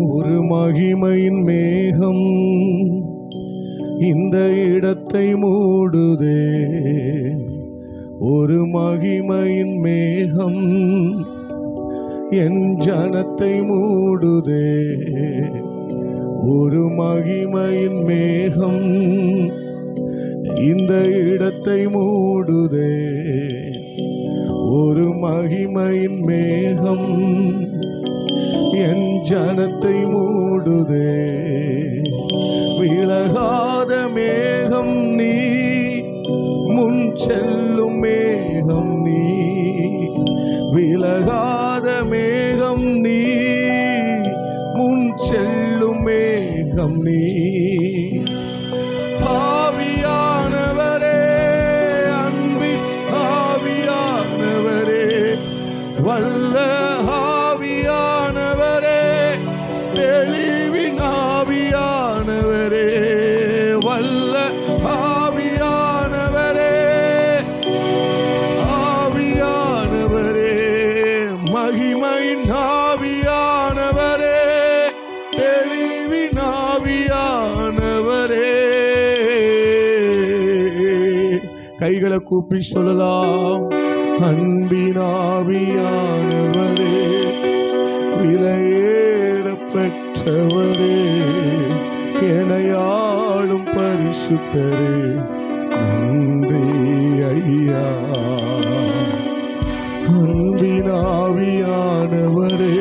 ஒரு மகிமையின் மேகம் இந்த இடத்தை மூடுதே. ஒரு மகிமையின் மேகம் என் ஜனத்தை மூடுதே. ஒரு மகிமையின் மேகம் இந்த இடத்தை மூடுதே. ஒரு மகிமையின் மேகம் என் ஜனத்தை மூடுதே. விலகாத மேகம் நீ, முன் செல்லும் மேகம் நீ. விலகாத மேகம் நீ, முன் செல்லும் மேகம் நீ. ஆவியானவரே, அன்பின் ஆவியானவரே, வல்ல ஆவியானவரே, தெளிவின் ஆவியானவரே, வல்ல ஆவியானவரே, ஆவியானவரே, மகிமையின் ஆவியானவரே, தெளிவின் ஆவியானவரே. கைகளை கூப்பி சொல்லலாம். அன்பின் ஆவியானவரே, விலையேற பெற்றவரே, எனையாளும் பரிசுத்தரே, நன்றி ஐயா. அன்பின் ஆவியானவரே,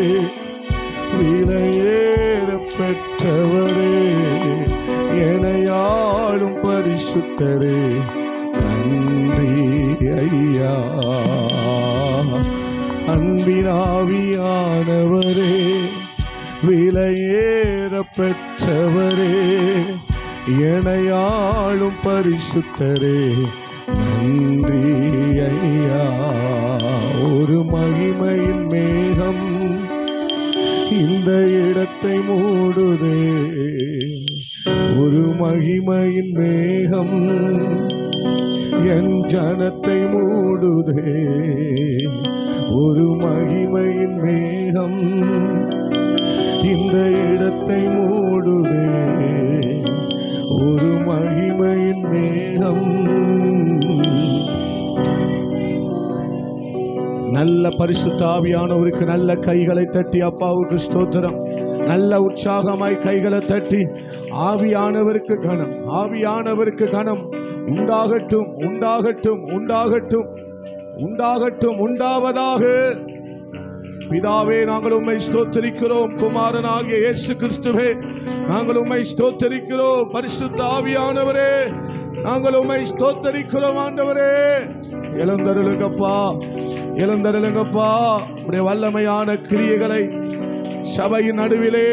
விலையேற பெற்றவரே, எனையாளும் பரிசுத்தரே, நன்றி ஐயா. அன்பின் ஆவியானவரே, விலையேற பெற்றவரே, எனையாளும் பரிசுத்தரே, நன்றி ஐயா. ஒரு மகிமையின் மேகம் இந்த இடத்தை மூடுதே. ஒரு மகிமையின் மேகம் என் ஜனத்தை மூடுதே. ஒரு மகிமையின் மேகம் இந்த இடத்தை மூடுதே. ஒரு மகிமையின் மேகம். நல்ல பரிசுத்த ஆவியானவருக்கு நல்ல கைகளை தட்டி அப்பாவுக்கு ஸ்தோத்திரம். நல்ல உற்சாகமாய் கைகளை தட்டி ஆவியானவருக்கு கனம், ஆவியானவருக்கு கனம் உண்டாகட்டும், உண்டாகட்டும், உண்டாகட்டும், உண்டாகட்டும், உண்டாவதாக. பிதாவே, நாங்கள் உம்மை ஸ்தோத்திரிக்கிறோம். குமாரனாகிய இயேசு கிறிஸ்துவே, நாங்கள் உம்மை ஸ்தோத்திரிக்கிறோம். பரிசுத்த ஆவியானவரே, நாங்கள் உம்மை ஸ்தோத்திரிக்கிறோம். ஆண்டவரே, எழுந்தருளுங்கப்பா, எழுந்தருளுங்கப்பா. உடைய வல்லமையான கிரியைகளை சபையின் நடுவிலே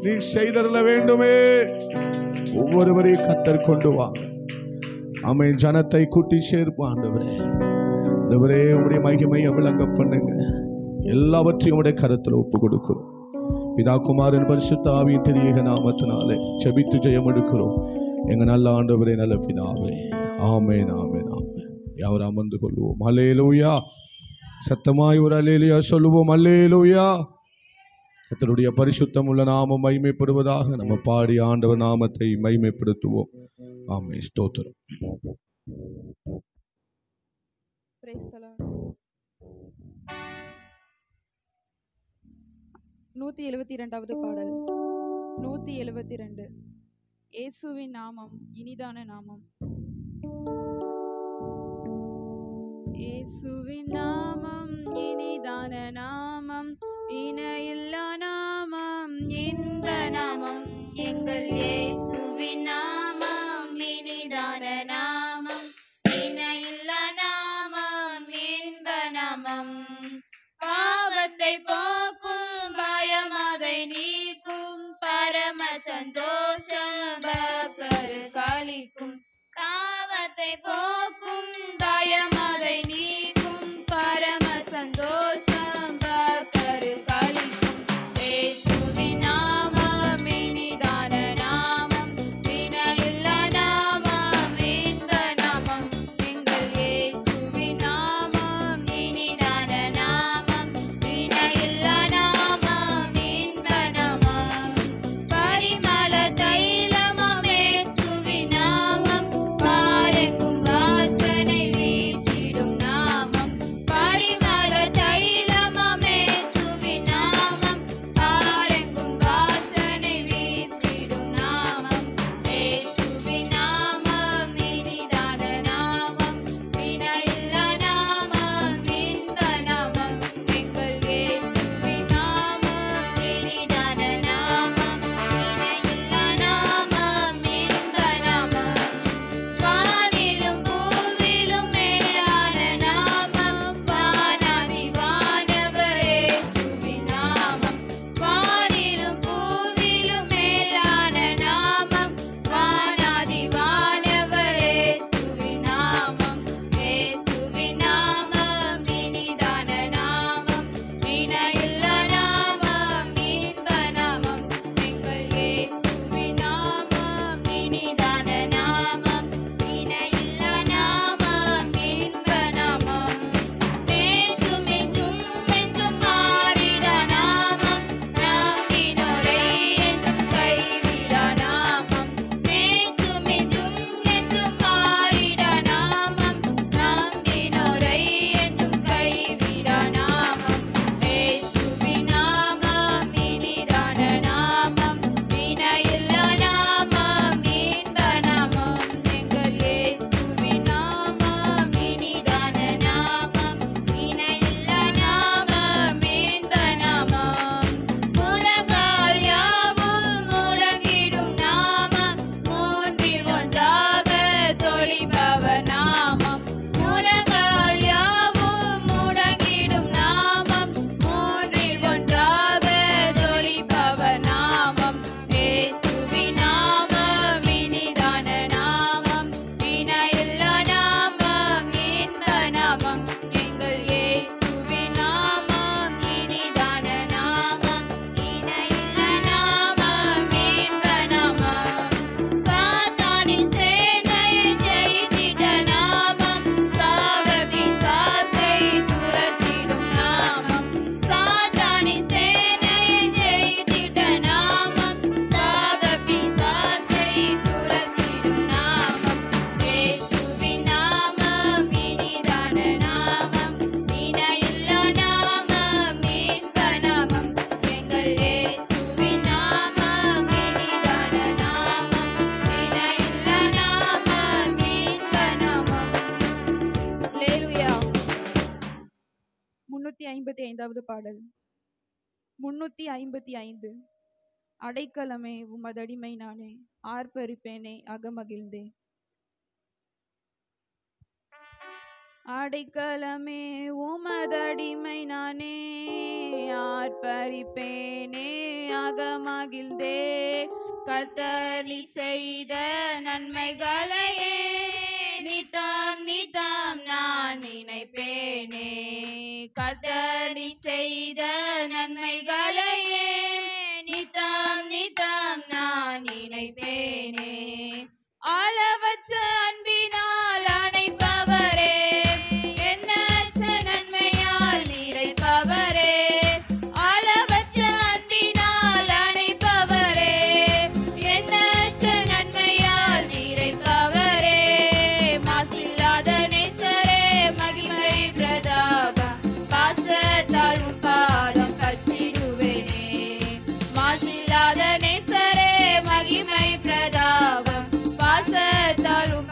நீ செய்தருள வேண்டுமே. ஒவ்வொருவரையும் கர்த்தர் கொண்டு வா. ஆமென். ஜனத்தை கூட்டி சேர்ப்பு ஆண்டவரே. ஆண்டவரே, உடைய மகிமையை விளங்க பண்ணுங்க. எல்லாவற்றையும் உடைய கருத்தில் ஒப்பு கொடுக்கிறோம். பிதா குமாரன் பரிசுத்த ஆவியின் திரியக நாமத்தினாலே ஜெபித்து ஜெயம் எடுக்கிறோம் எங்க நல்ல ஆண்டவரே, நல்ல பிதாவே. ஆமென், ஆமென், ஆமென். யாவர் அமர்ந்து கொள்வோம். அல்லேலூயா. சத்தமாய் ஒரு அல்லேலூயா சொல்லுவோம். அல்லேலூயா. கர்த்தருடைய பரிசுத்தம் உள்ள நாமம் மகிமைப்படுவதாக. நம்ம பாடி ஆண்டவர் நாமத்தை மகிமைப்படுத்துவோம். ஆமென். ஸ்தோத்திரம். 172வது பாடல். 172. இயேசுவின் நாமம் இனிதான நாமம். இயேசுவின் நாமம் இனிதான நாமம், இணையில்லா நாமம், இன்ப நாமம். எங்கள் இயேசுவின் நாமம் இனிதான நாமம், இணையில்லா நாமம், இன்ப நாமம். பாவத்தை போக்கும், பயம் அதை நீக்கும், பரம சந்தோஷம் பக்தருக்கு அளிக்கும். பாவத்தை போக்கும், பயம் அதை நீக்கும், பரம சந்தோஷம் பக்தருக்கு அளிக்கும். இயேசுவின் நாமம் இனிதான நாமம், இணையில்லா 5வது பாடல் 355. அடைக்கலமே உமதடிமை நானே, ஆர்ப்பரிப்பேனே அகமகிழ்ந்தே. அடைக்கலமே உமதடிமை நானே, ஆர்ப்பரிப்பேனே அகமகிழ்ந்தே. கர்த்தர் செய்த நன்மைகளையே நித்தம் நித்தம் நான் நினைப்பேனே. கர்த்தர் செய்த நன்மைகளையே நித்தம் நித்தம் நான் நினைப்பேனே. அளவற்ற அன்பினால் அணைப்பவரே, எண்ணற்ற நன்மையால் நிறைப்பவரே. அளவற்ற அன்பினால் அணைப்பவரே, எண்ணற்ற நன்மையால் நிறைப்பவரே. மாசில்லாத நேசரே, மகிமை பிரதாபம் பாசத்தால் உன் பாதம் பற்றிடுவேனே. மாசில்லாத நேசரே, மகிமை பிரதாபம் பாசத்தால் உன்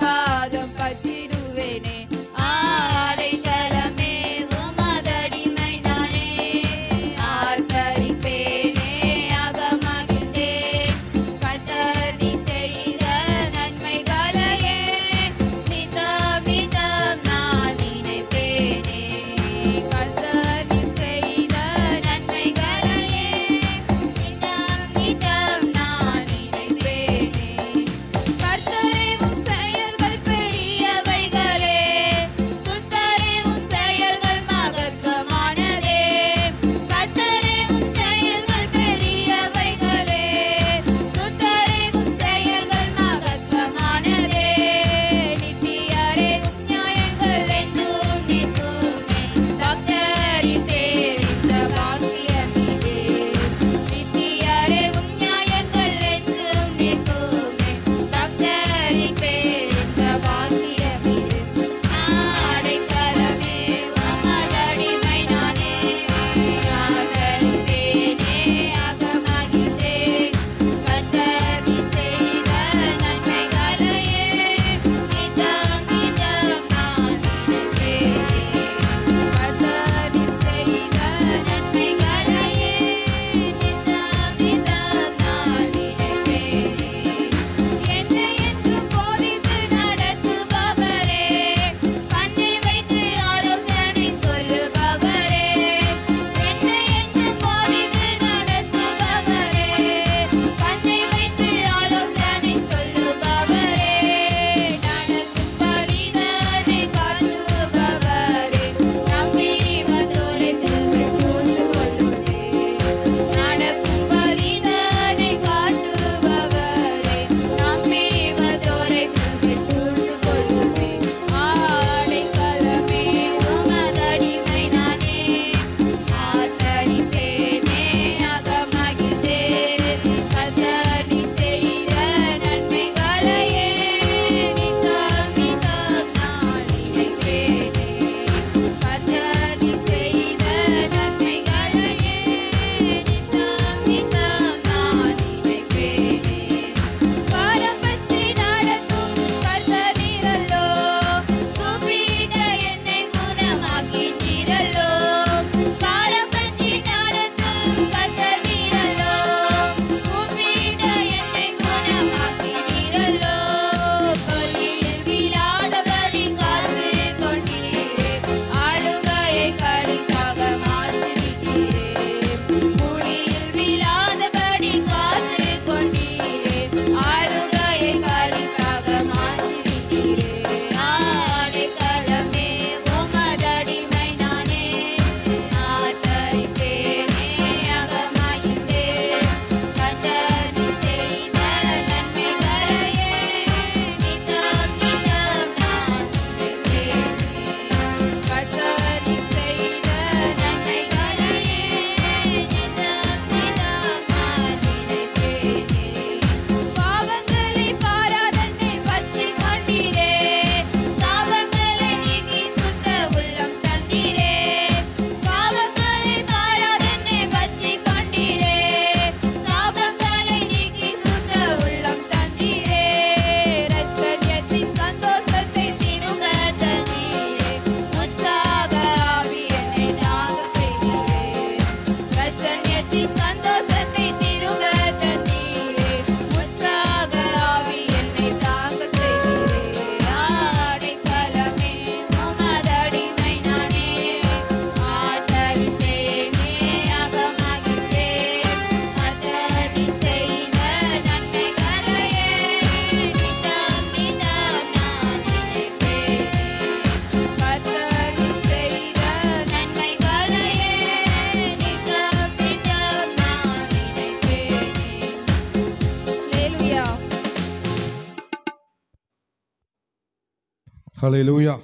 ஹல்லேலூயா.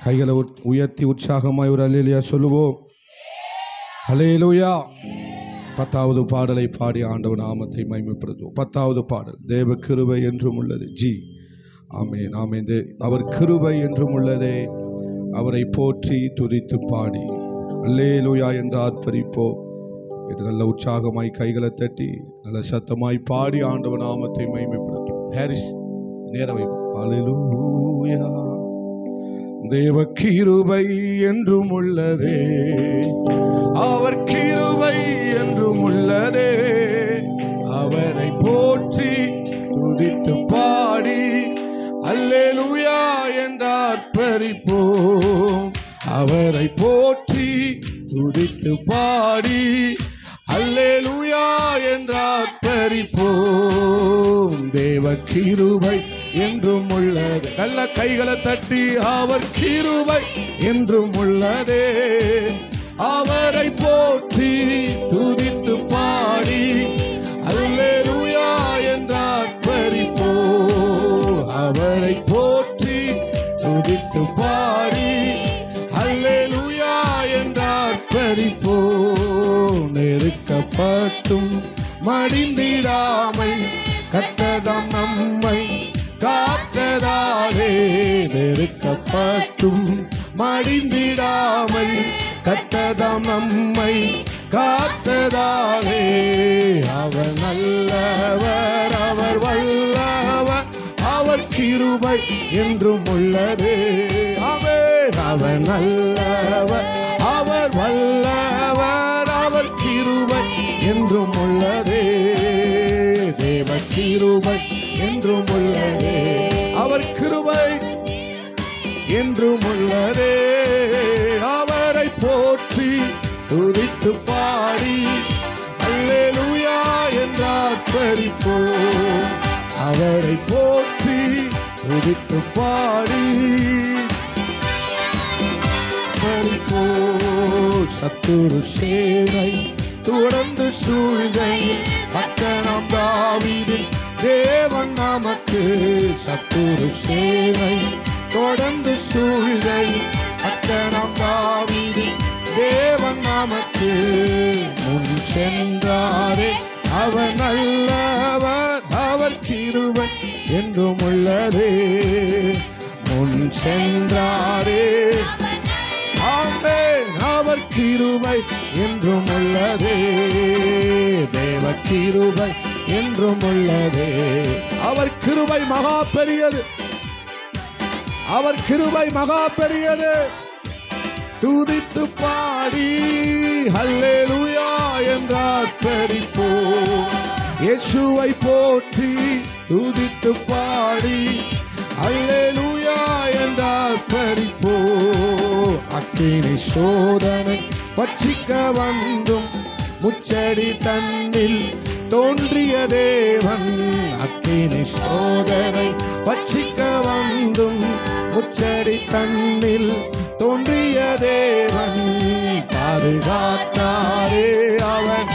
கைகளை உயர்த்தி உற்சாகமாய் ஒரு அல்லேலூயா சொல்லுவோம். ஹல்லேலூயா. 10வது பாடலை பாடி ஆண்டவர் நாமத்தை மகிமைப்படுத்துவோம். 10வது பாடல், தேவ கிருபை என்றும் உள்ளது. ஆமென் ஆமென். அவர் கிருபை என்றும் உள்ளதே, அவரை போற்றி துதித்து பாடி அல்லேலூயா என்று ஆர்ப்பரிப்போம். இது நல்ல உற்சாகமாய் கைகளை தட்டி நல்ல சத்தமாய் பாடி ஆண்டவர் நாமத்தை மகிமைப்படுத்தும். ஹாரிஸ் நேரவை. அல்லேலூயா. தேவ கிருபை என்றும் உள்ளதே, அவர் கிருபை என்றும் உள்ளதே, அவரை போற்றி துதித்து பாடி அல்லேலூயா என்று ஆர்ப்பரிப்போம். அவரை போற்றி துதித்து பாடி அல்லேலூயா என்று ஆர்ப்பரிப்போம். தேவ கிருபை என்றும் உள்ளது. நல்ல கைகளை தட்டி அவர் கிருபை என்றும் உள்ளதே, அவரை போற்றி துதித்து பாடி அல்லேலூயா என்று ஆர்ப்பரிப்போம். அவரை போற்றி துதித்து பாடி அல்லேலூயா என்று ஆர்ப்பரிப்போம். நெருக்கப்பட்டும் மடிந்திடாமல் கர்த்தர் நம்மை காத்ததாலே, நெருக்கப்பட்டும் மடிந்திடாமல் கர்த்தர் நம்மை காத்ததாலே, அவர் நல்லவர், அவர் வல்லவர், அவர் கிருபை என்றும் உள்ளதே. ஆமென். அவர் நல்லவர், அவர் வல்லவர், அவர் கிருபை என்றும் உள்ளதே. தேவ கிருபை என்றும் உள்ளதே, அவர் கிருபை என்றும் உள்ளதே, அவரை போற்றி துதித்து பாடி அல்லேலூயா என்று ஆர்ப்பரிப்போம். அவரை போற்றி துதித்து பாடி சத்துரு சேனை தொடர்ந்து சூழ்கையில் பட்டணம் தாவீதின் தேவன் நமக்கு. சத்துரு சேனை தொடர்ந்து சூழ்கையில் பட்டணம் தாவீதின் தேவன் நமக்கு. முன் சென்றாரே அவர் நல்லவர், அவர் கிருபை என்றும் உள்ளதே. முன் சென்றாரே, ஆமென், அவர் கிருபை என்றும் உள்ளதே. தேவ கிருபை என்றும் உள்ளதே. அவர் கிருபை மகா பெரியது, அவர் கிருபை மகா பெரியது. துதித்து பாடி அல்லேலூயா என்று ஆர்ப்பரிப்போம். இயேசுவை போற்றி துதித்து பாடி அல்லேலூயா என்று ஆர்ப்பரிப்போம். அக்கினி சோதனை பட்சிக்க வந்தும் முச்சடி தன்னில் தோன்றிய தேவன். அக்கினி சோதனை பட்சிக்க வந்தும் முச்சடி தன்னில் தோன்றிய தேவன். பாதுகாத்தாரே அவர்,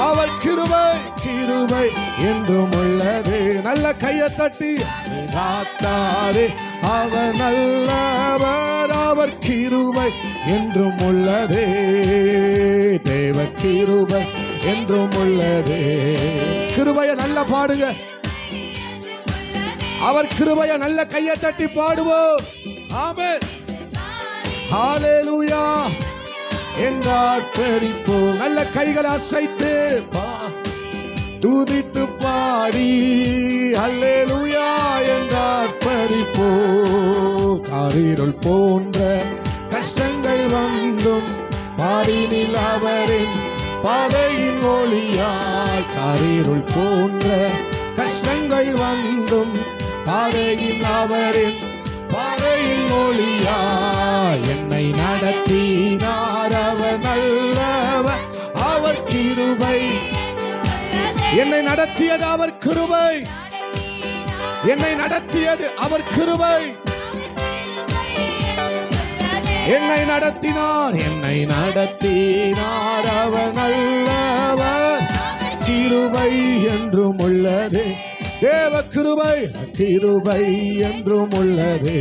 அவர் கிருபை கிருபை என்றும் உள்ளதே. நல்ல கையை தட்டி காத்தாரே அவர் நல்லவர், அவர் கிருபை என்றும் உள்ளதே. தேவ கிருபை என்றும் உள்ளதே. கிருபைய நல்ல பாடுங்க, அவர் கிருபைய நல்ல கையை தட்டி பாடுவோம். ஆமென். ஹல்லேலூயா என்றார் பெரிப்போம். நல்ல கைகளை அசைத்து துதித்து பாடி அல்லேலூயா என்றார் பறிப்போம். காரிருள் போன்ற கஷ்டங்கள் வந்தும் பாடினில் அவரின் பாதையின் ஒளியாய். காரிருள் போன்ற கஷ்டங்கள் வந்தும் பாதையின் அவரின் பாதையின் ஒளியாய். என்னை நடத்தினார் அவர் நல்லவர், அவர் கிருபை. என்னை நடத்தியது அவர் கிருபை, என்னை நடத்தியது அவர் கிருபை. என்னை நடத்தினார், என்னை நடத்தினார் அவர் நல்லவர், கிருபை என்றும் உள்ளது. தேவ கிருபை கிருபை என்றும் உள்ளதே,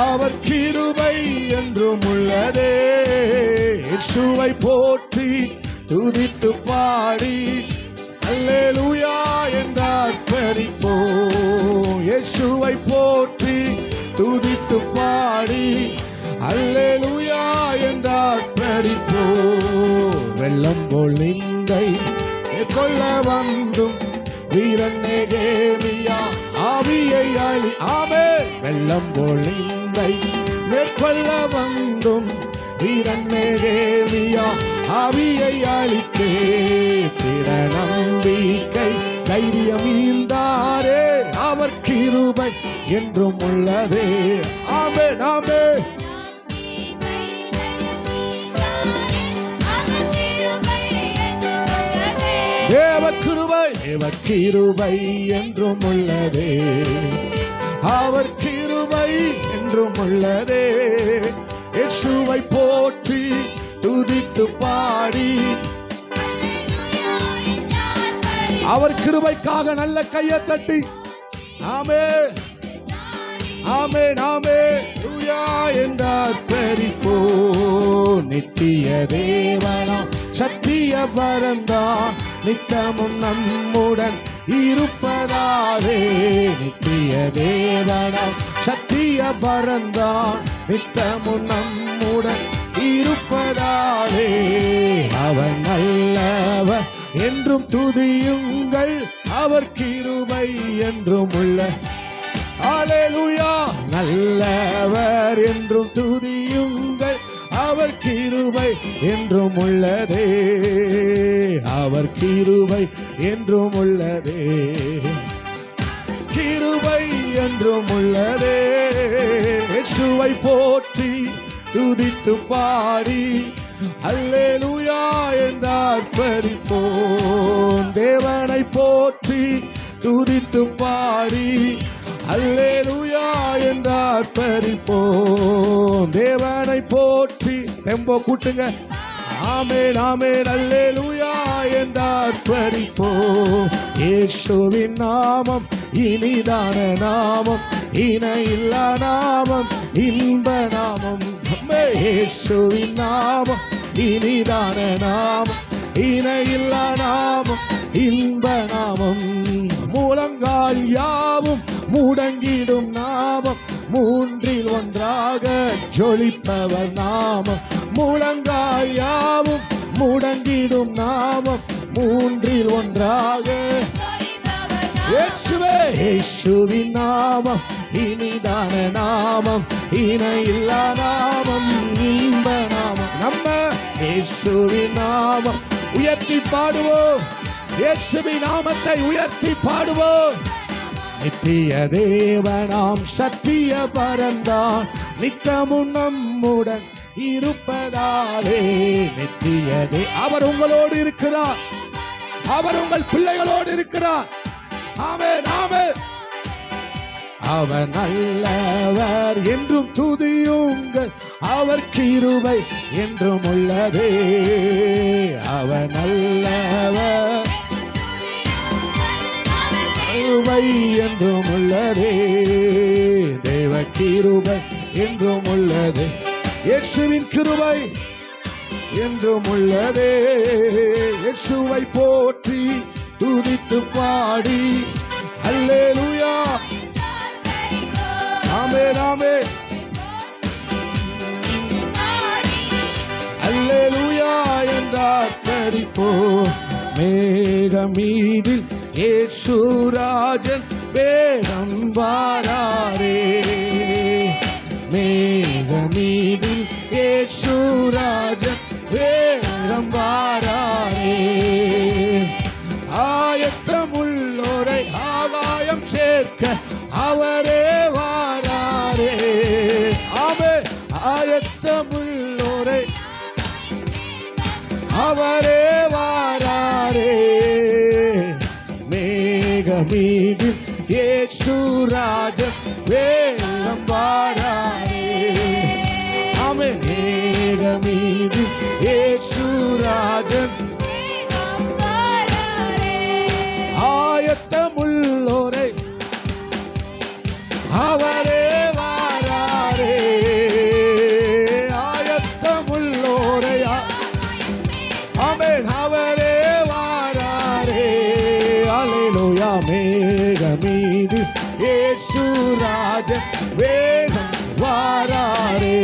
அவர் கிருபை என்றும் உள்ளதே. இயேசுவை போற்றி துதித்து பாடி அல்லேலூயா என்றார் பரிப்போம். இயேசுவை போற்றி துதித்து பாடி அல்லேலூயா என்றார் பரிப்போம். வெள்ளம் போல் நிந்தை கொள்ள வந்தும் வீரன் நெகேமியா ஆவியை அழி. ஆமே. வெள்ளம் போல் நிந்தை மேற்கொள்ள வந்தும் வீரன் நெகேமியா ஆவியை அழித்தே. பிற நம்பிக்கை தைரியம் ஈந்தாரே, அவர் கிருபை என்றும் உள்ளதே. ஆமே ஆமே. தேவ கிருபை என்றும் உள்ளதே, அவர் கிருபை என்றும் உள்ளதே. இயேசுவை போற்றி துதித்து பாடி அவர் கிருபைக்காக நல்ல கையை தட்டி ஆமே ஆமே ஆமே லூயா என்றார் பரிப்போ. நித்திய தேவனாம் சத்திய பரந்தான் நித்தமும் நம்முடன் இருப்பதாலே. நித்திய தேவனாம் சத்திய பரந்தான் நித்தமும் நம்முடன் இருப்பதாலே. அவன் நல்லவர் என்றும் துதியுங்கள், அவர் கிருபை என்றும் உள்ள. அல்லேலூயா. நல்லவர் என்றும் துதியுங்கள், அவர் கிருபை என்றும் உள்ளதே, அவர் கிருபை என்றும் உள்ளதே, கிருபை என்றும் உள்ளதே. இயேசுவை போற்றி துதித்து பாடி அல்லேலூயா என்றார் பரிப்போம். தேவனை போற்றி துதித்து பாடி அல்லேலூயா என்றார் பரிப்போம். தேவனை போற்றி தெம்போ கூட்டுங்க. ஆமென் ஆமென் அல்லேலூயா என்றார் பரிப்போம். இயேசுவின் நாமம் இனிதான நாமம், இணையில்லா நாமம், இன்ப நாமம். இயேசுவின் நாமம் இனிதான நாமம், இணையில்லா நாமம், இன்ப நாமம். முழங்கால் யாவும் முடங்கிடும் நாமம், மூன்றில் ஒன்றாக ஜொலிப்பவர் நாமம். முழங்கால் யாவும் முடங்கிடும் நாமம், மூன்றில் ஒன்றாக. இயேசுவே. இயேசுவின் நாமம் இனிதான நாமம், இணையில்லா நாமம், இன்ப நாமம். நம்ம இயேசுவின் நாமம் உயர்த்தி பாடுவோம், இயேசுவின் நாமத்தை உயர்த்தி பாடுவோம். நித்திய தேவனாம் சத்திய பரந்தான் நித்தமும் நம்முடன் இருப்பதாலே. நித்திய அவர் உங்களோடு இருக்கிறார், அவர் உங்கள் பிள்ளைகளோடு இருக்கிறார். ஆமென் ஆமென். அவர் நல்லவர் என்றும் துதியுங்கள், அவர் கிருபை என்றும் உள்ளதே, அவர் நல்லவர் கிருபை என்றும் உள்ளதே, தேவ கிருபை என்றும் உள்ளதே. இயேசுவின் கிருபை என்றும் உள்ளதே. இயேசுவை போற்றி துதித்து பாடி அல்லேலூயா. ஆமென் ஆமென் அல்லேலூயா என்றார் பரிப்போம். மேகமீதில் இயேசுராஜன் வேகம் வாராரே, மேகமீதில் இயேசுராஜன் வேகம் வாராரே. ஆயத்தமுள்ளோரை ஆதாயம் சேர்க்க அவரே வாராரே. ஆமென். ஆயத்தமுள்ளோரை அவரே வாராரே. மேகமீது இயேசுராஜன் வேகம் வாராரே. ஆமென். மேகமீது இயேசுராஜன் ஆயத்தமுள்ள மீது இயேசு ராஜன் வேகம் வாராரே.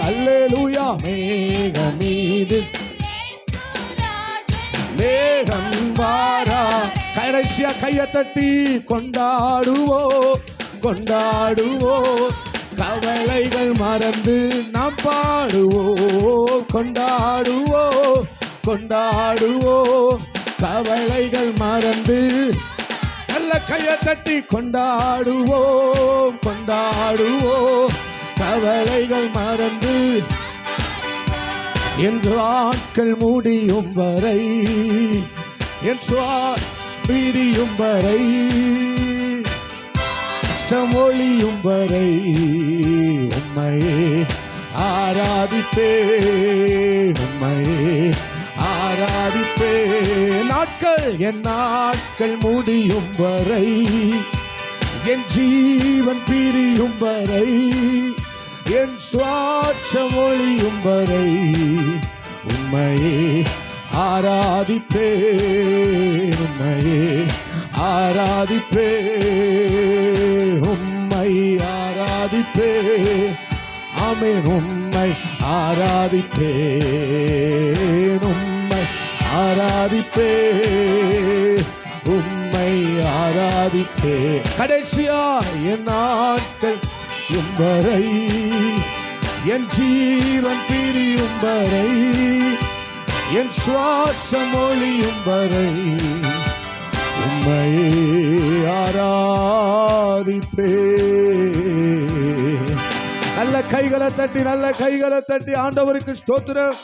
அல்லேலூயா. மேக மீது வேகம் வாரா. கடைசியா கையை தட்டி கொண்டாடுவோ கொண்டாடுவோ. கவலைகள் மறந்து நாம் பாடுவோ கொண்டாடுவோ கொண்டாடுவோ. கவலைகள் மறந்து நல்ல கையை தட்டி கொண்டாடுவோ கொண்டாடுவோ. கவலைகள் மறந்து என் நாட்கள் முடியும் வரை என் பிரியும் வரை சமொழியும் வரை உம்மையே ஆராதிப்பேன் உம்மையே ஆராதிப்பேன். நாட்கள் என் நாட்கள் முடியும் வரை என் ஜீவன் பிரியும் வரை என் சுவாசம் ஒளியும் வரை உம்மையே ஆராதிப்பேன் உம்மையே ஆராதிப்பேன் உம்மை ஆராதிப்பேன். ஆமென். உம்மை ஆராதிப்பேன் உம்மை ஆராதிப்பேன் உம்மை ஆராதிப்பேன். கடைசியா என் நாட்கள் வரை என் ஜீவன் பிரியும் வரை என் சுவாசம் ஒளியும் வரை உம்மையே ஆராதிப்பேன். நல்ல கைகளை தட்டி நல்ல கைகளை தட்டி ஆண்டவருக்கு ஸ்தோத்திரம்.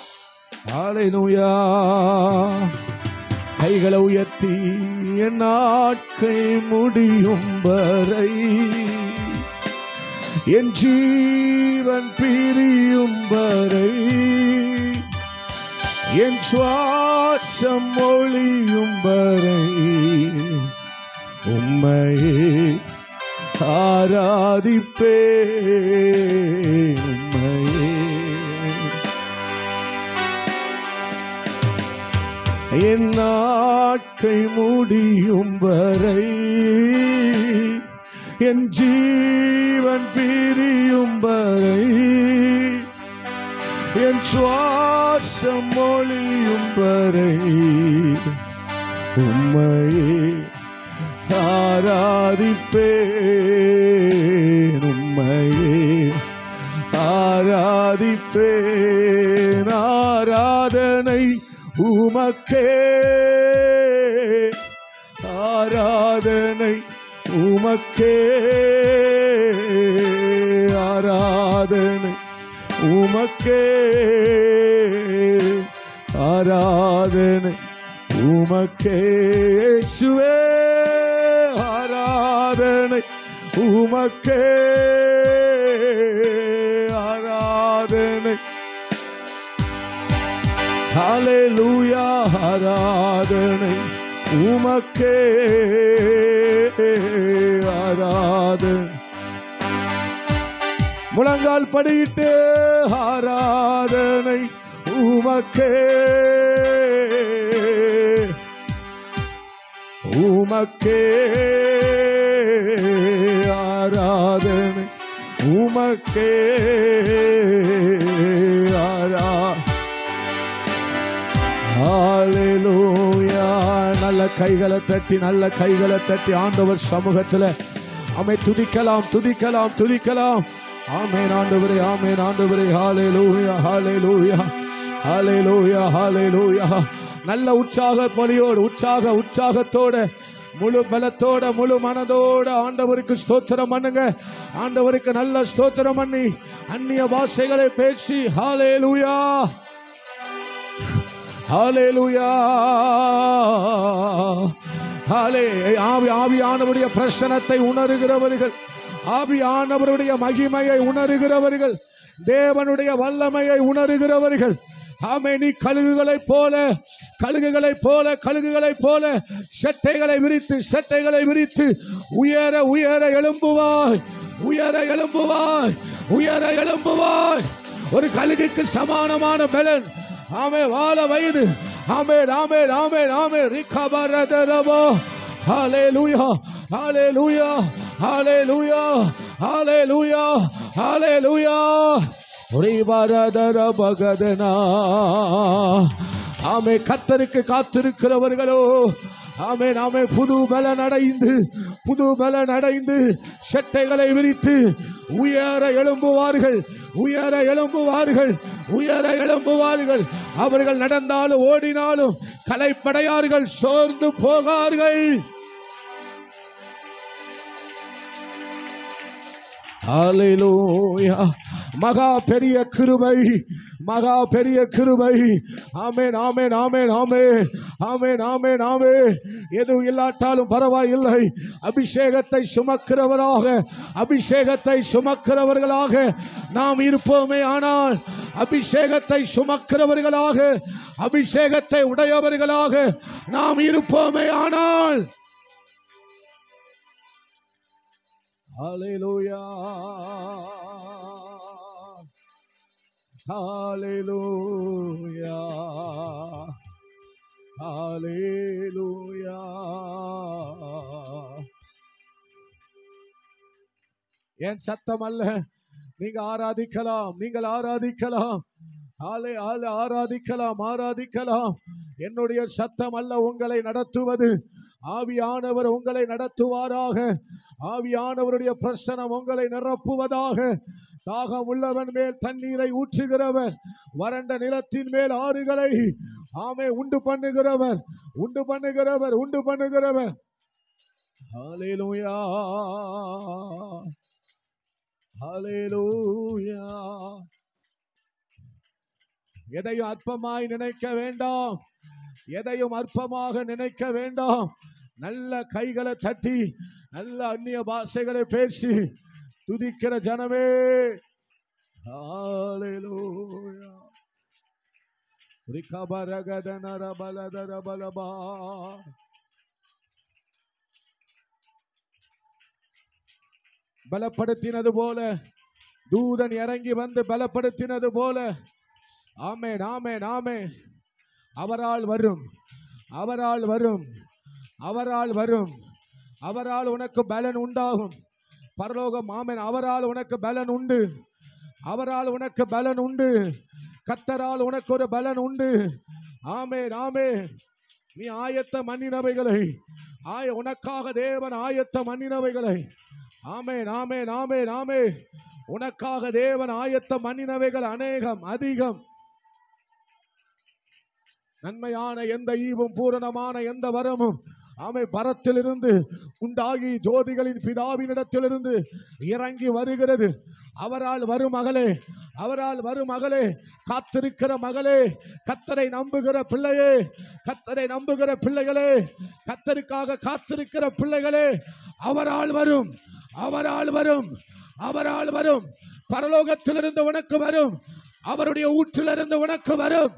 ஹல்லேலூயா. கைகளை உயர்த்தி என் நாட்கள் முடியும் வரை என் ஜீவன் பிரியும் வரை என் சுவாசம் ஒளியும் வரை உம்மையே ஆராதிப்பேன் உம்மையே. என் நாட்கள் முடியும் வரை என் ஜீவன் பிரியும் வரை என் சுவாசம் ஒளியும் வரை உம்மையே ஆராதிப்பேன் உம்மையே ஆராதிப்பேன். ஆராதனை உமக்கே ஆராதனை உமக்கே ஆராதனை உமக்கே ஆராதனை உமக்கே இயேசுவே ஆராதனை உமக்கே ஆராதனை. ஹல்லேலூயா. ஆராதனை உமக்கே ஆராதனை. முழங்கால் படியிட்டு ஆராதனை உமக்கே உமக்கே ஆராதனை உமக்கே ஹல்லேலூயா. நல்ல கைகளை தட்டி நல்ல கைகளை தட்டி ஆண்டவர் சமூகத்தில் அமை துதிக்கலாம் துதிக்கலாம் துதிக்கலாம். ஆமென் ஆண்டவரே ஆமென் ஆண்டவரே. ஹல்லேலூயா ஹல்லேலூயா ஹல்லேலூயா ஹல்லேலூயா. நல்ல உற்சாக பலியோடு உற்சாகத்தோட முழு பலத்தோட முழு மனதோட ஆண்டவருக்கு ஸ்தோத்திரம் பண்ணுங்க. ஆண்டவருக்கு நல்ல ஸ்தோத்திரம் பண்ணி அந்நிய பாஷைகளை பேசி ஹல்லேலூயா ஹல்லேலூயா ஆவியானவருடைய பிரசன்னத்தை உணர்கிறவர்கள், ஆவியானவருடைய மகிமையை உணர்கிறவர்கள், தேவனுடைய வல்லமையை உணர்கிறவர்கள். ஆமே. நீ கழுகுகளைப் போல சட்டைகளை விரித்து உயர எழும்புவாய் உயர எழும்புவாய். ஒரு கழுகுக்கு சமானமான பலன். ஆமே. வாழ வயது. ஆமே ஆமே ஆமே ஆமே. ரிகபரதரபோ. ஹல்லேலூயா. ஹalleluya ஹalleluya ஹalleluya ஹalleluya ஒரேவாரதர பகதனா ஆமே கர்த்தருக்கு காத்திருக்கிறவர்களோ ஆமே நாமே புது பலன் அடைந்து சட்டைகளை விரித்து உயர எழும்புவார்கள் அவர்கள் நடந்தாலும் ஓடினாலும் களைப்படையார்கள் சோர்ந்து போகார்கள் ஹalleluya மகா பெரிய கிருபை ஆமென் ஆமென் ஆமென் ஆமென் ஆமென் ஆமென் ஆமென் எதுவும் இல்லாட்டாலும் பரவாயில்லை அபிஷேகத்தை சுமக்கிறவர்களாக நாம் இருப்போமே ஆனால் அபிஷேகத்தை சுமக்கிறவர்களாக அபிஷேகத்தை உடையவர்களாக நாம் இருப்போமே ஆனால் ஹalleluya ஹalleluya ஹalleluya என் சத்தம் அல்ல நீங்கள் ஆராதிக்கலாம் ஆராதிக்கலாம் என்னுடைய சத்தம் அல்ல உங்களை நடத்துவது ஆவியானவர் உங்களை நடத்துவாராக ஆவியானவருடைய பிரசன்னம் உங்களை நிரப்புவதாக தாகம் உள்ளவன் மேல் தண்ணீரை ஊற்றுகிறவர் வறண்ட நிலத்தின் மேல் ஆறுகளை ஆமே உண்டு பண்ணுகிறவர் ஹalleluya ஹalleluya எதையும் அற்பமாய் நினைக்க வேண்டாம் எதையும் அற்பமாக நினைக்க வேண்டாம் நல்ல கைகளை தட்டி நல்ல அந்நிய பாஷைகளை பேசி துதிக்கிற ஜனமே ஹalleluya ரிகபரகதனர பலதர பலபா பலப்படுத்தினது போல தூதன் இறங்கி வந்து பலப்படுத்தினது போல ஆமென் ஆமென் ஆமென் அவரால் உனக்கு பலன் உண்டாகும் பரலோகம் ஆமென் அவரால் உனக்கு பலன் உண்டு கர்த்தரால் உனக்கு ஒரு பலன் உண்டு ஆமென் ஆமென் நீ ஆயத்த மண்ணினவைகளை உனக்காக தேவன் ஆயத்த மண்ணினவைகளை ஆமென் ஆமென் ஆமென் ஆமென் உனக்காக தேவன் ஆயத்த மண்ணினவைகள் அநேகம் அதிகம் நன்மையான எந்த ஈவும் பூரணமான எந்த வரமும் ஆமை பரத்திலிருந்து உண்டாகி ஜோதிகளின் பிதாவினிடத்திலிருந்து இறங்கி வருகிறது அவரால் வரும் மகளே காத்திருக்கிற மகளே கர்த்தரை நம்புகிற பிள்ளைகளே கர்த்தருக்காக காத்திருக்கிற பிள்ளைகளே அவரால் வரும் பரலோகத்திலிருந்து உனக்கு வரும் அவருடைய ஊற்றிலிருந்து உனக்கு வரும்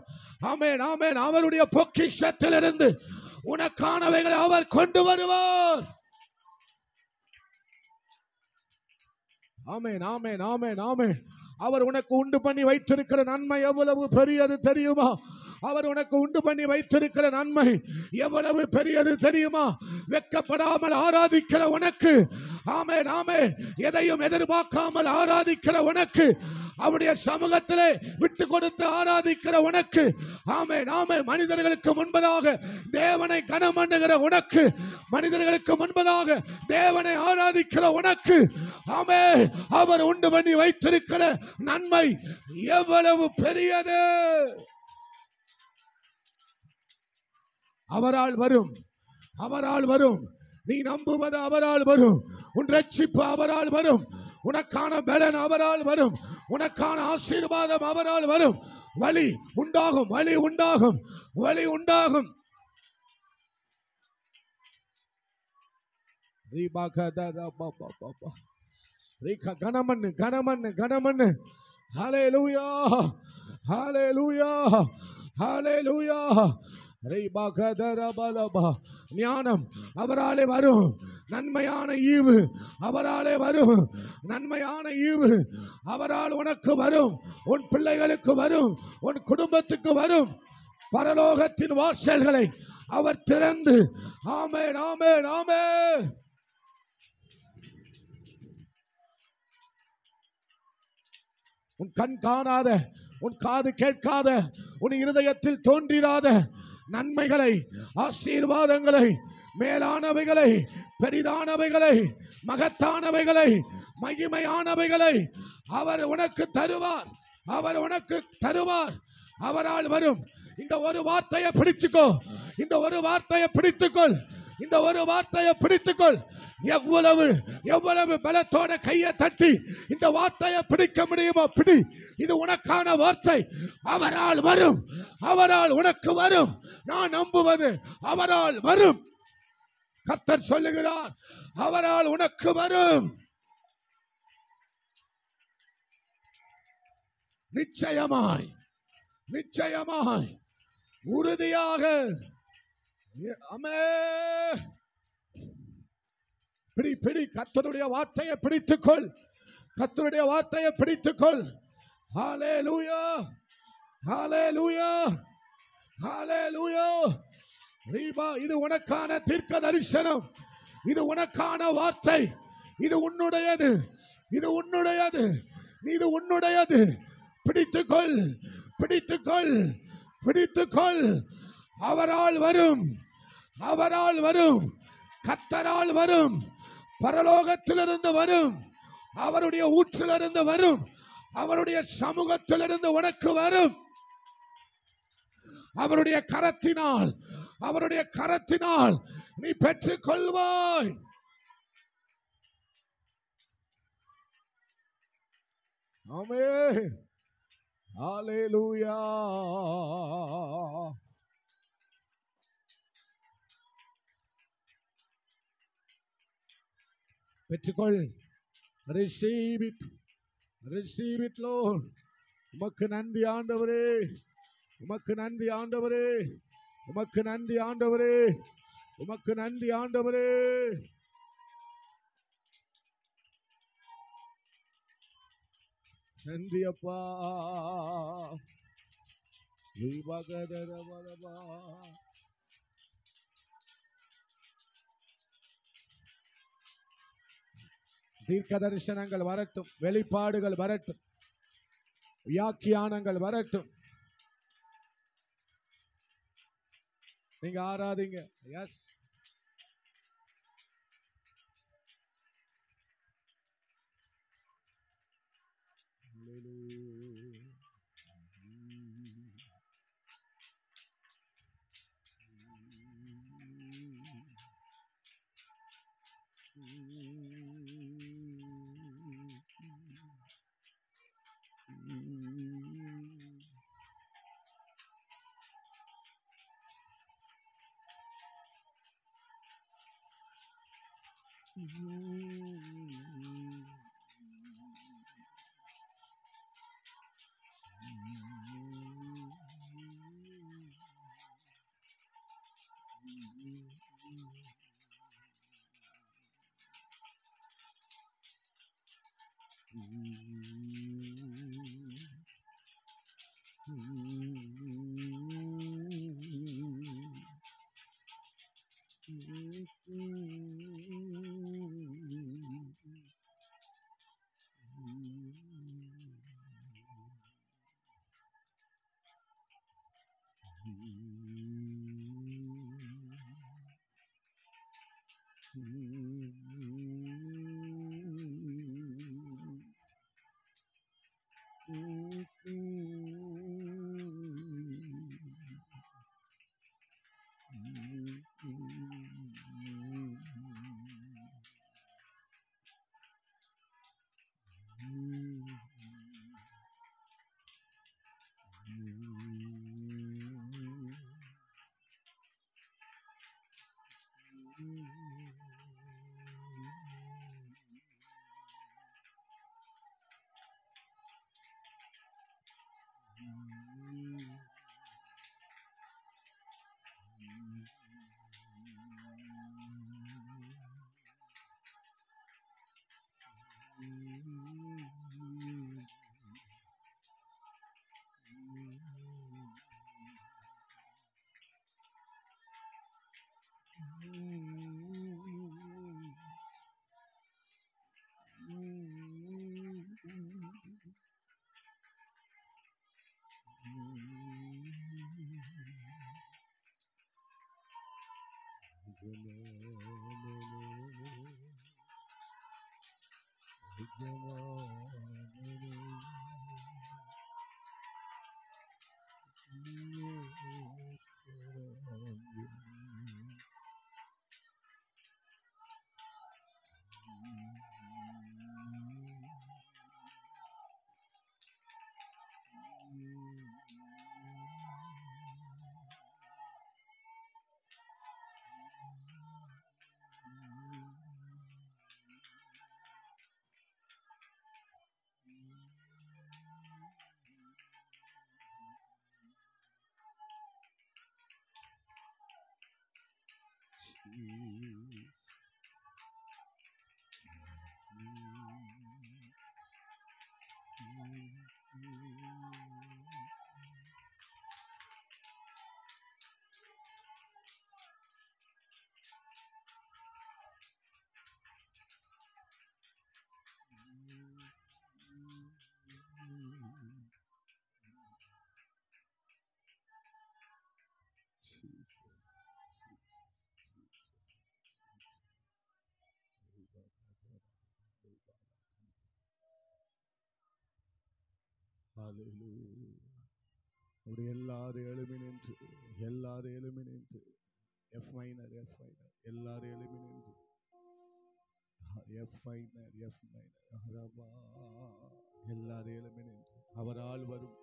ஆமென் ஆமென் அவருடைய பொக்கிஷத்திலிருந்து உனக்கானவைகளை அவர் கொண்டு வருவார் ஆமென் ஆமென் ஆமென் ஆமென் அவர் உனக்கு உண்டு பண்ணி வைத்திருக்கிற நன்மை எவ்வளவு பெரியது தெரியுமா அவர் உனக்கு உண்டு பண்ணி வைத்திருக்கிற நன்மை எவ்வளவு பெரியது தெரியுமா வெட்கப்படாமல் ஆராதிக்கிற உனக்கு ஆமென் ஆமென் எதையும் எதிர்பார்க்காமல் ஆராதிக்கிற உனக்கு அவருடைய சமூகத்திலே விட்டு கொடுத்து ஆராதிக்கிற உனக்கு ஆமென் ஆமென் மனிதர்களுக்கு முன்பதாக தேவனை கனம் பண்ணுகிற உனக்கு மனிதர்களுக்கு முன்பதாக தேவனை ஆராதிக்கிற உனக்கு ஆமென் அவர் உண்டு பண்ணி வைத்திருக்கிற நன்மை எவ்வளவு பெரியது அவரால் வரும் நீ நம்புவது அவரால் வரும் உன் ரட்சிப்பு அவரால் வரும் உனக்கான பலன் அவரால் வரும் உனக்கான ஆசீர்வாதம் அவரால் வரும் வழி உண்டாகும் கனமண்ணு ஹல்லேலூயா ஞானம் அவராலே வரும் நன்மையான ஈவு அவரால் உனக்கு வரும் உன் பிள்ளைகளுக்கு வரும் உன் குடும்பத்துக்கு வரும் பரலோகத்தின் வாசல்களை அவர் திறந்து ஆமென் ஆமென் ஆமென் உன் கண் காணாத, உன் காது கேட்காத, உன் இருதயத்தில் தோன்றிராத நன்மைகளை, ஆசீர்வாதங்களை, மேலானவைகளை, பெரிதானவைகளை, மகத்தானவைகளை, மகிமையானவைகளை அவர் உனக்கு தருவார். அவர் உனக்கு தருவார். அவரால் வரும். இந்த ஒரு வார்த்தையை பிடிச்சுக்கோ. இந்த ஒரு வார்த்தையை பிடித்துக்கொள். இந்த ஒரு வார்த்தையை பிடித்துக்கொள். எவ்வளவு எவ்வளவு பலத்தோட கையை தட்டி இந்த வார்த்தையை பிடிக்க முடியுமோ பிடி. இது உனக்கான வார்த்தை. அவரால் வரும். அவரால் உனக்கு வரும். நான் நம்புவது அவரால் வரும். கர்த்தர் சொல்லுகிறார், அவரால் உனக்கு வரும். நிச்சயமாய், நிச்சயமாய், உறுதியாக. ஆமென். பிடி பிடி. கர்த்தருடைய வார்த்தையை பிடித்துக்கொள். கர்த்தருடைய வார்த்தையை பிடித்துக்கொள். ஹல்லேலூயா, ஹல்லேலூயா, ஹல்லேலூயா. இது உனக்கான தீர்க்க தரிசனம். இது உனக்கான வார்த்தை. இது உன்னுடையது. இது உன்னுடையது. இது உன்னுடையது. பிடித்துக்கொள், பிடித்துக்கொள், பிடித்துக்கொள். அவரால் வரும். அவரால் வரும். கர்த்தரால் வரும். பரலோகத்திலிருந்து வரும். அவருடைய ஊற்றிலிருந்து வரும். அவருடைய சமூகத்திலிருந்து உனக்கு வரும். அவருடைய கரத்தினால், அவருடைய கரத்தினால் நீ பெற்றுக் கொள்வாய். ஆமென். ஹல்லேலூயா. பெற்றுக்கொள். Receive it. Receive it, Lord. உமக்கு நன்றி ஆண்டவரே. உமக்கு நன்றி ஆண்டவரே. உமக்கு நன்றி ஆண்டவரே. உமக்கு நன்றி ஆண்டவரே. நன்றி அப்பா. விபகதரவலபா. தீர்க்க தரிசனங்கள் வரட்டும். வெளிப்பாடுகள் வரட்டும். வியாக்கியானங்கள் வரட்டும். நீங்க ஆராதிங்க. எஸ். எல்லாரும் எழுமி நின்று, எல்லாரும் எழுமி நின்று, எஃப் மைனர் எஃப் மைனர், எல்லாரும் எழுமி நின்று, எஃப் மைனர் எஃப் மைனர், எல்லாரும் எழுமி நின்று. அவரால் வரும்.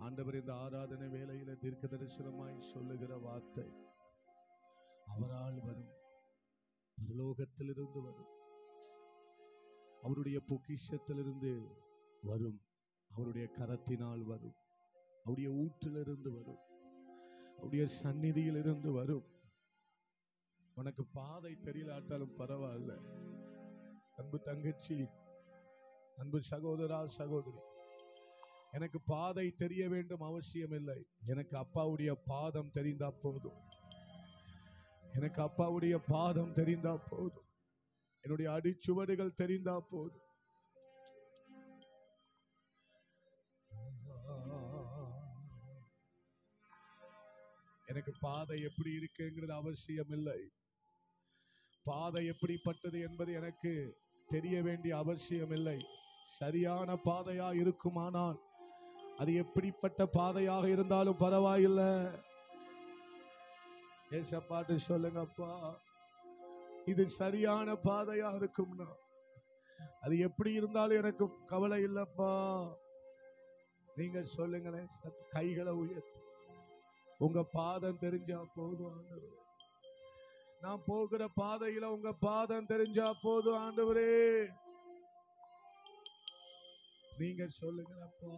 ஆண்டவர் இந்த ஆராதனை வேளையில தீர்க்க தரிசனமாய் சொல்லுகிற வார்த்தை அவரால் வரும். பரலோகத்திலிருந்து வரும், அவருடைய பொக்கிஷத்திலிருந்து வரும், அவருடைய கரத்தினால் வரும், அவருடைய ஊற்றிலிருந்து வரும், அவருடைய சந்நிதியிலிருந்து வரும். உனக்கு பாதை தெரியலாட்டாலும் பரவாயில்ல அன்பு தங்கச்சி, அன்பு சகோதரா சகோதரி, எனக்கு பாதை தெரிய வேண்டும் அவசியம் இல்லை. எனக்கு அப்பாவுடைய பாதம் தெரிந்தா போதும். எனக்கு அப்பாவுடைய பாதம் தெரிந்தா போதும். என்னுடைய அடிச்சுவடுகள் தெரிந்தா போதும். எனக்கு பாதை எப்படி இருக்குங்கிறது அவசியம் இல்லை. பாதை எப்படிப்பட்டது என்பது எனக்கு தெரிய வேண்டிய அவசியம் இல்லை. சரியான பாதையா இருக்குமானால் அது எப்படிப்பட்ட பாதையாக இருந்தாலும் பரவாயில்லை. ஏசப்பாட்டு சொல்லுங்கப்பா, இது சரியான பாதையா இருக்கும்னா அது எப்படி இருந்தாலும் எனக்கு கவலை இல்லப்பா. நீங்க சொல்லுங்களேன், கைகளை உயர்த்தி உங்க பாதம் தெரிஞ்சா போதும் ஆண்டவரே. நான் போகிற பாதையில உங்க பாதம் தெரிஞ்சா போதும் ஆண்டவரே. நீங்க சொல்லுங்களப்பா,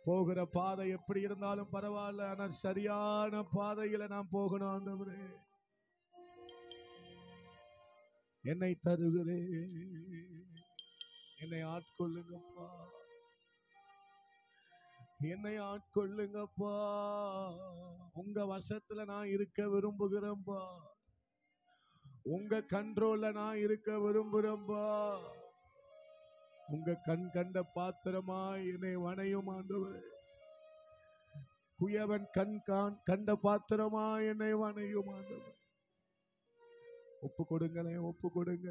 போகிற பாதை எப்படி இருந்தாலும் பரவாயில்ல, ஆனா சரியான பாதையில நான் போகணும் ஆண்டவரே. என்னை தருகிறேன், என்னை ஆட்கொள்ளுங்கப்பா, என்னை ஆட்கொள்ளுங்கப்பா. உங்க வசத்துல நான் இருக்க விரும்புகிறேன்பா. உங்க கண்ட்ரோல்ல நான் இருக்க விரும்புகிறேன்பா. உங்க கண் கண்ட பாத்திரமாய் என்னை வணையும் ஆண்டவரே. குயவன் கண் கண்ட பாத்திரமாய் என்னை வணையும் ஆண்டவரே. ஒப்பு கொடுங்களேன், ஒப்பு கொடுங்க.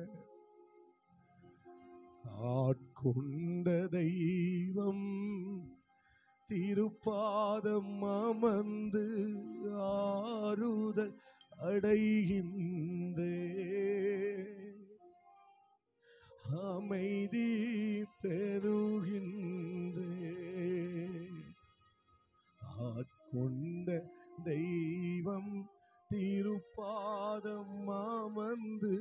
ஆட்கொண்ட தெய்வம் திருப்பாதம் அமர்ந்து ஆறுதல் அடைகின்றே, அமைதி பெறுகின்றே. ஆட்கொண்ட தெய்வம் திருப்பாதம் அமர்ந்து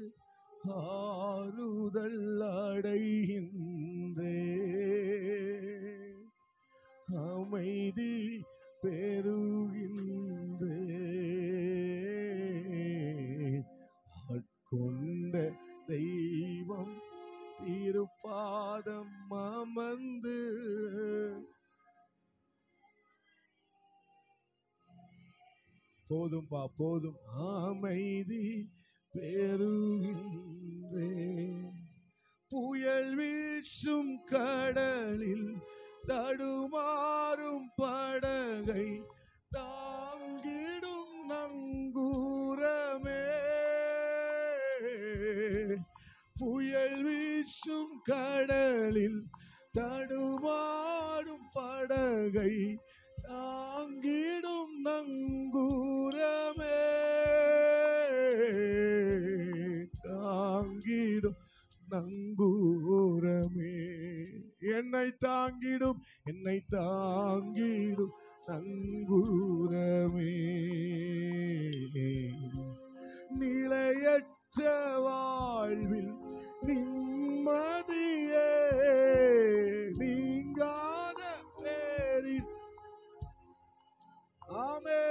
ஆறுதல் அடைகின்றே, அமைதி பெறுகின்றே. ஆட்கொண்ட தெய்வம் திருப்பாதம் அமர்ந்து போதும்பா போதும், அமைதி பெறுகின்றே. புயல் வீசும் கடலில் தடுமாறும் படகை தாங்கி கடலில் தடுமாடும் படகை தாங்கிடும் நங்கூரமே, தாங்கிடும் நங்கூரமே, என்னை தாங்கிடும் நங்கூரமே. நிலையற்ற வாழ்வில் நிம்மதியே, நீங்காத பேரில் ஆமே,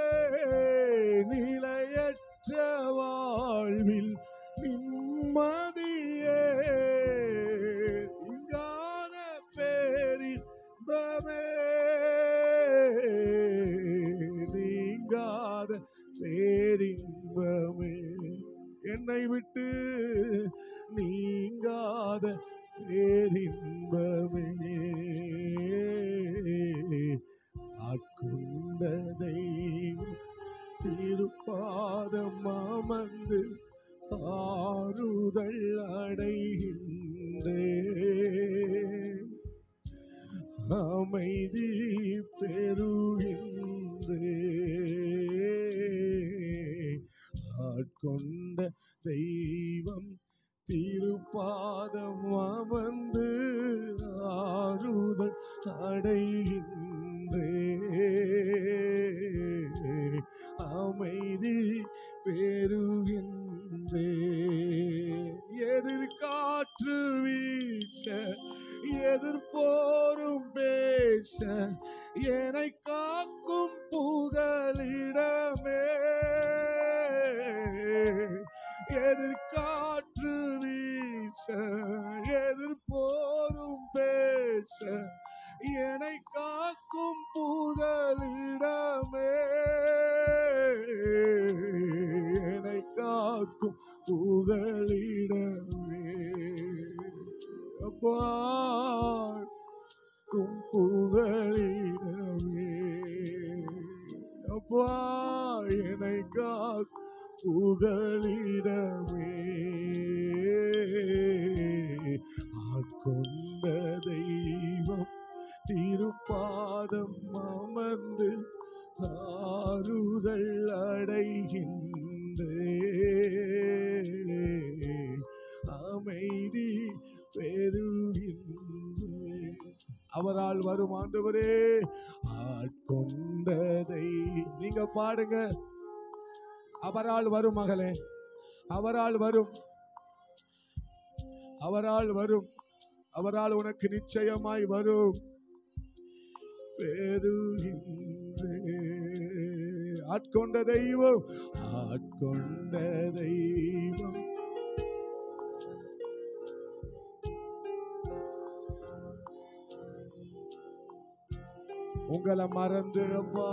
நிலையற்ற வாழ்வில் நிம்மதியே, நீங்காத பேரின்பமே, நீங்காத பேரின்பமே, என்னை விட்டு நீங்காத பேரின்பமே. ஆட்கொண்ட தெய்வம் திருப்பாதம் அமர்ந்து ஆறுதல் அடைகின்றேன், அமைதி பெறுகின்றேன். ஆட்கொண்ட தெய்வம் திருப்பாதம் அமர்ந்து ஆறுதல் அடைகின்றேன், அமைதி பெறுகின்றேன். எதிர்காற்று வீச எதிர்போரும் பேச என்னை காக்கும் புகலிடமே, எதிர்காற்று வீச எதிர்போரும் பேச என்னை காக்கும் புகலிடமே, என்னை காக்கும் புகலிடமே. அப்பா புகலிடமே, அப்பா என்னை காக்கும் புகலிடமே. ஆட்கொண்ட தெய்வம் திருப்பாதம் அமர்ந்து ஆறுதல் அடைகின்றேன், அமைதி பெறுகின்றேன். அவரால் வரும் ஆண்டவரே ஆட்கொண்டதை நீங்க பாடுங்க. அவரால் வரும் மகளே, அவரால் வரும், அவரால் வரும், அவரால் உனக்கு நிச்சயமாய் வரும். ஆட்கொண்ட தெய்வம், ஆட்கொண்ட தெய்வம் உங்களை மறந்து அப்பா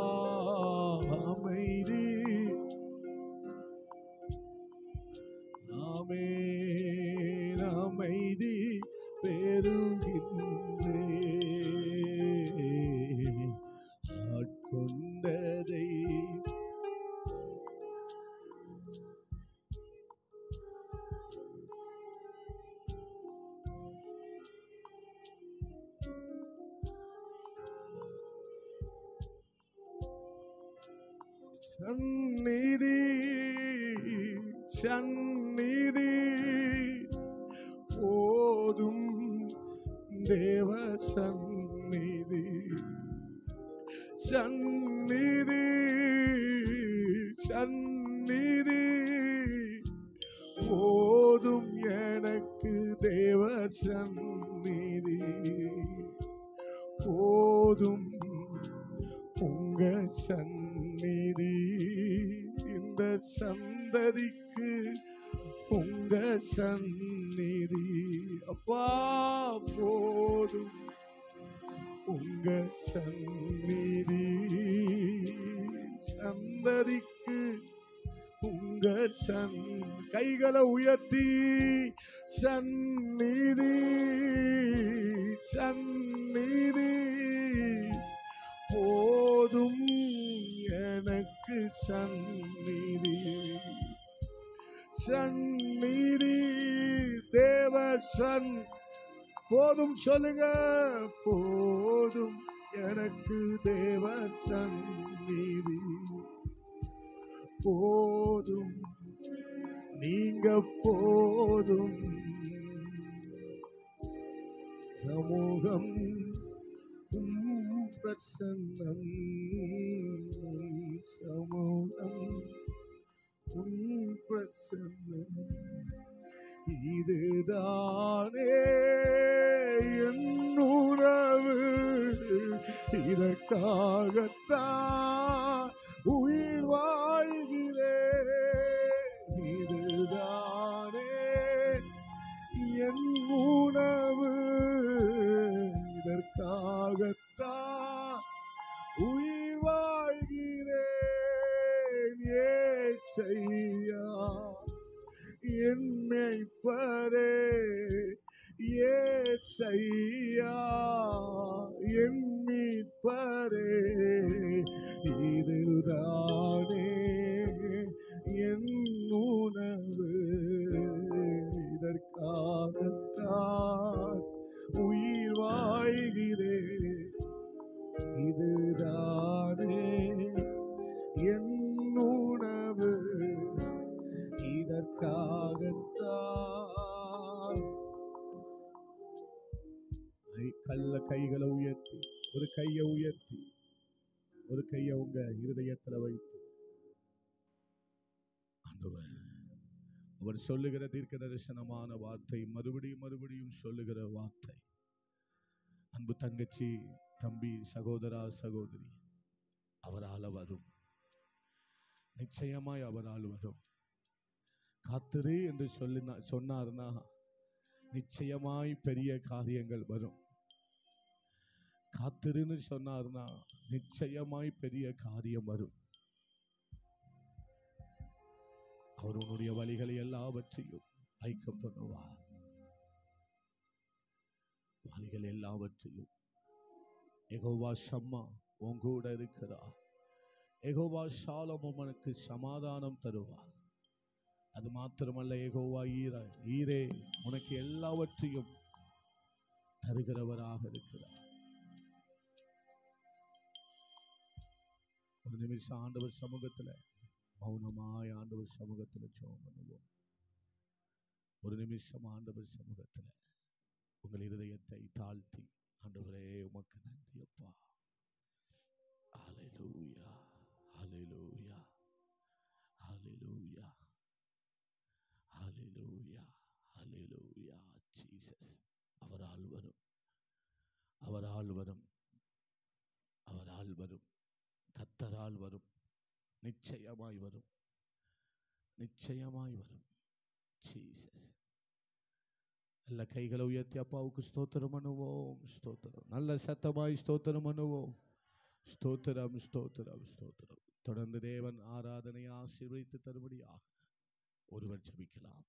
அமைதி ஆமென் அமைதி பெறுகின்றேன். ஆட்கொண்டதை சந்நிதி சந்நிதி போதும் தேவ சந்நிதி சந்நிதி சந்நிதி போதும் எனக்கு தேவ சந்நிதி போதும் உங்க சந்நிதி இந்த சந்ததிக்கு உங்க சந்நிதி அப்பா போதும் உங்க சந்நிதி சந்ததிக்கு உங்க கைகளை உயர்த்தி சந்நிதி சந்நிதி போதும் எனக்கு சந்நிதி சந்நிதி தேவ போதும் சொல்லுங்க. போதும் எனக்கு தேவ சந்நிதி, போதும் நீங்க போதும். சமூகம் பிரசன்னம், சமூகம் பிரசன்னம், இதுதானே என் உணவு. இதற்காகத்தான் உயிர் வாழ்கிறேன். இதுதானே என் உணவு. இதற்காகத்தான் உயிர் வாழ்கிறேன். ஏசையா என் மேய்ப்பரே, ஏசையா என் மீட்பரே, இதுதானே என் உணவு. இதற்காகத்தான் உயிர் வாழ்கிறேன். இதுதானே என் உணவு. இதற்காகத்தான். கல்ல கைகளை உயர்த்தி, ஒரு கையை உயர்த்தி, ஒரு கையை உங்க இருதயத்துல வைத்து, ஆண்டவர் அவர் சொல்லுகிற தீர்க்க தரிசனமான வார்த்தை, மறுபடியும் மறுபடியும் சொல்லுகிற வார்த்தை. அன்பு தங்கச்சி, தம்பி, சகோதரா, சகோதரி, அவரால் வரும், நிச்சயமாய் அவரால் வரும். காத்திரு என்று சொன்னார்னா நிச்சயமாய் பெரிய காரியங்கள் வரும். காத்திருன்னு சொன்னார்னா நிச்சயமாய் பெரிய காரியம் வரும். அவர் உன்னுடைய வழிகளை எல்லாவற்றையும் ஐக்கியம் பண்ணுவார். வழிகள் எல்லாவற்றையும் யெகோவா ஷம்மா உன் கூட இருக்கிறார். யெகோவா ஷாலோம் உனக்கு சமாதானம் தருவார். அது மாத்திரமல்ல, யெகோவா ஈரே உனக்கு எல்லாவற்றையும் தருகிறவராக இருக்கிறார். ஒரு நிமிஷம் ஆண்டவர் சமூகத்துல மௌனமாய் ஆண்டவர் சமூகத்துல ஜெபம் பண்ணுவோம். ஒரு நிமிஷம் ஆண்டவர் சமூகத்துல உங்கள் இருதயத்தை தாழ்த்தி, ஆண்டவரே உமக்கு நன்றி அப்பா. ஹல்லேலூயா, ஹல்லேலூயா, ஹல்லேலூயா, ஹல்லேலூயா, ஹல்லேலூயா. ஜீசஸ் அவரால் வரும், அவரால் வரும், அவரால் வரும், கர்த்தரால் வரும், நிச்சயமாய் வரும், நிச்சயமாய் வரும். ஜீசஸ். நல்ல கைகளை உயர்த்தி அப்பாவுக்கு ஸ்தோத்திரம் பண்ணுவோம். ஸ்தோத்திரம். நல்ல சத்தமாய் ஸ்தோத்திரம் பண்ணுவோம். ஸ்தோத்திரம், ஸ்தோத்திரம், ஸ்தோத்திரம். தொடர்ந்து தேவன் ஆராதனை ஆசீர்வதித்து தரும்படியாக ஒருவர் ஜெபிக்கலாம்.